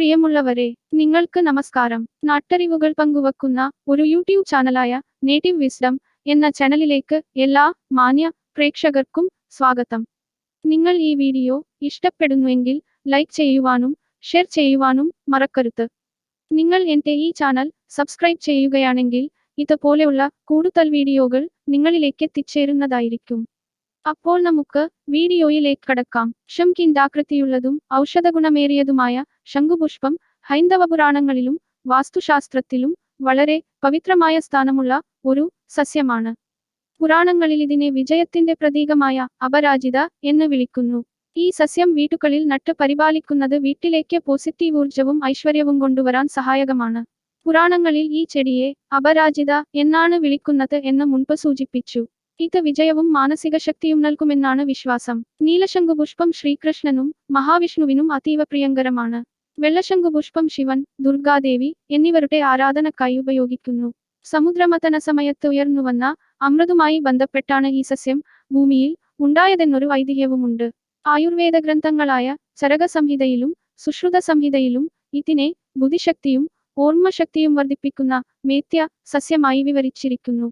പ്രിയമുള്ളവരെ, നിങ്ങൾക്ക് നമസ്കാരം. നാട്ടറിവുകൾ പങ്കുവക്കുന്ന ഒരു യൂട്യൂബ് ചാനലായ നേറ്റീവ് വിസ്ഡം എന്ന ചാനലിലേക്ക് എല്ലാ മാന്യ പ്രേക്ഷകർക്കും സ്വാഗതം. നിങ്ങൾ ഈ വീഡിയോ ഇഷ്ടപ്പെടുന്നുവെങ്കിൽ ലൈക്ക് ചെയ്യുവാനും ഷെയർ ചെയ്യുവാനും മറക്കരുത്. നിങ്ങൾ എൻ്റെ ഈ ചാനൽ സബ്സ്ക്രൈബ് ചെയ്യുകയാണെങ്കിൽ ഇതുപോലെയുള്ള കൂടുതൽ വീഡിയോകൾ നിങ്ങളിലേക്ക് എത്തിച്ചേരുന്നതായിരിക്കും. അപ്പോൾ നമുക്ക് വീഡിയോയിലേക്ക് കടക്കാം. ശംഖിൻഡാകൃതിയുള്ളതും ഔഷധഗുണമേറിയതുമായ ശംഖുപുഷ്പം ഹൈന്ദവ പുരാണങ്ങളിലും വാസ്തുശാസ്ത്രത്തിലും വളരെ പവിത്രമായ സ്ഥാനമുള്ള ഒരു സസ്യമാണ്. പുരാണങ്ങളിൽ ഇതിനെ വിജയത്തിന്റെ പ്രതീകമായ അപരാജിത എന്ന് വിളിക്കുന്നു. ഈ സസ്യം വീട്ടുകളിൽ നട്ട് പരിപാലിക്കുന്നത് വീട്ടിലേക്ക് പോസിറ്റീവ് ഊർജവും ഐശ്വര്യവും കൊണ്ടുവരാൻ സഹായകമാണ്. പുരാണങ്ങളിൽ ഈ ചെടിയെ അപരാജിത എന്നാണ് വിളിക്കുന്നത് എന്ന് മുൻപ് സൂചിപ്പിച്ചു. ഇത് വിജയവും മാനസിക ശക്തിയും നൽകുമെന്നാണ് വിശ്വാസം. നീലശംഖുപുഷ്പം ശ്രീകൃഷ്ണനും മഹാവിഷ്ണുവിനും അതീവ പ്രിയങ്കരമാണ്. വെള്ളശംഖുപുഷ്പം ശിവൻ, ദുർഗാദേവി എന്നിവരുടെ ആരാധനക്കായി ഉപയോഗിക്കുന്നു. സമുദ്രമഥന സമയത്ത് ഉയർന്നുവന്ന അമൃതുമായി ബന്ധപ്പെട്ടാണ് ഈ സസ്യം ഭൂമിയിൽ ഉണ്ടായതെന്നൊരു ഐതിഹ്യവുമുണ്ട്. ആയുർവേദ ഗ്രന്ഥങ്ങളായ ചരകസംഹിതയിലും സുശ്രുത സംഹിതയിലും ഇതിനെ ബുദ്ധിശക്തിയും ഓർമ്മശക്തിയും വർദ്ധിപ്പിക്കുന്ന മേത്യ സസ്യമായി വിവരിച്ചിരിക്കുന്നു.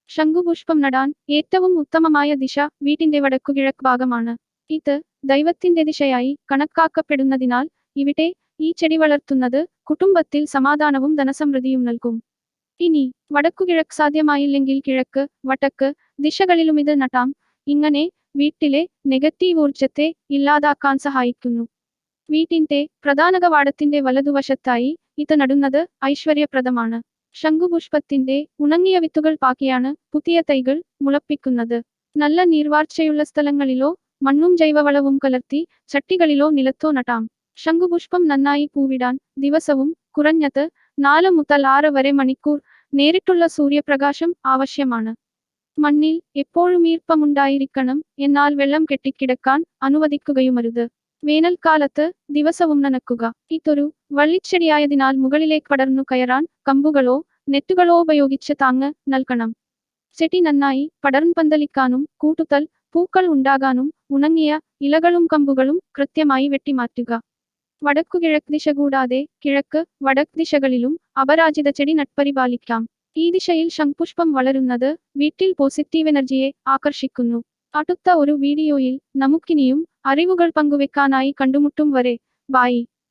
ശംഖുപുഷ്പം നടാൻ ഏറ്റവും ഉത്തമമായ ദിശ വീട്ടിന്റെ വടക്കുകിഴക്ക് ഭാഗമാണ്. ഇത് ദൈവത്തിന്റെ ദിശയായി കണക്കാക്കപ്പെടുന്നതിനാൽ ഇവിടെ ഈ ചെടി വളർത്തുന്നത് കുടുംബത്തിൽ സമാധാനവും ധനസമൃദ്ധിയും നൽകും. ഇനി വടക്കുകിഴക്ക് സാധ്യമായില്ലെങ്കിൽ കിഴക്ക്, വടക്ക് ദിശകളിലും ഇത് നട്ടാം. ഇങ്ങനെ വീട്ടിലെ നെഗറ്റീവ് ഊർജത്തെ ഇല്ലാതാക്കാൻ സഹായിക്കുന്നു. വീട്ടിന്റെ പ്രധാന കവാടത്തിന്റെ വലതുവശത്തായി ഇത് നടുന്നത് ഐശ്വര്യപ്രദമാണ്. ശംഖുപുഷ്പത്തിന്റെ ഉണങ്ങിയ വിത്തുകൾ പാകിയാണ് പുതിയ തൈകൾ മുളപ്പിക്കുന്നത്. നല്ല നീർവാർച്ചയുള്ള സ്ഥലങ്ങളിലോ മണ്ണും ജൈവവളവും കലർത്തി ചട്ടികളിലോ നിലത്തോ നട്ടാം. ശംഖുപുഷ്പം നന്നായി പൂവിടാൻ ദിവസവും കുറഞ്ഞത് 4 മുതൽ 6 വരെ മണിക്കൂർ നേരിട്ടുള്ള സൂര്യപ്രകാശം ആവശ്യമാണ്. മണ്ണിൽ എപ്പോഴും ഈർപ്പമുണ്ടായിരിക്കണം, എന്നാൽ വെള്ളം കെട്ടിക്കിടക്കാൻ അനുവദിക്കുകയുമരുത്. വേനൽക്കാലത്ത് ദിവസവും നനയ്ക്കുക. ഇതൊരു വള്ളിച്ചെടിയായതിനാൽ മുകളിലേക്ക് പടർന്നു കയറാൻ കമ്പുകളോ നെറ്റുകളോ ഉപയോഗിച്ച് താങ്ങ് നൽകണം. ചെടി നന്നായി പടർന്നു പന്തലിക്കാനും കൂടുതൽ പൂക്കൾ ഉണ്ടാകാനും ഉണങ്ങിയ ഇലകളും കമ്പുകളും കൃത്യമായി വെട്ടിമാറ്റുക. വടക്കുകിഴക്ക് ദിശ കൂടാതെ കിഴക്ക്, വടക്ക് ദിശകളിലും അപരാജിത ചെടി നട്ടുപരിപാലിക്കാം. ഈ ദിശയിൽ ശംഖുപുഷ്പം വളരുന്നത് വീട്ടിൽ പോസിറ്റീവ് എനർജിയെ ആകർഷിക്കുന്നു. അടുത്ത ഒരു വീഡിയോയിൽ നമുക്കിനിയും അറിവുകൾ പങ്കുവെക്കാനായി കണ്ടുമുട്ടും വരെ ബൈ.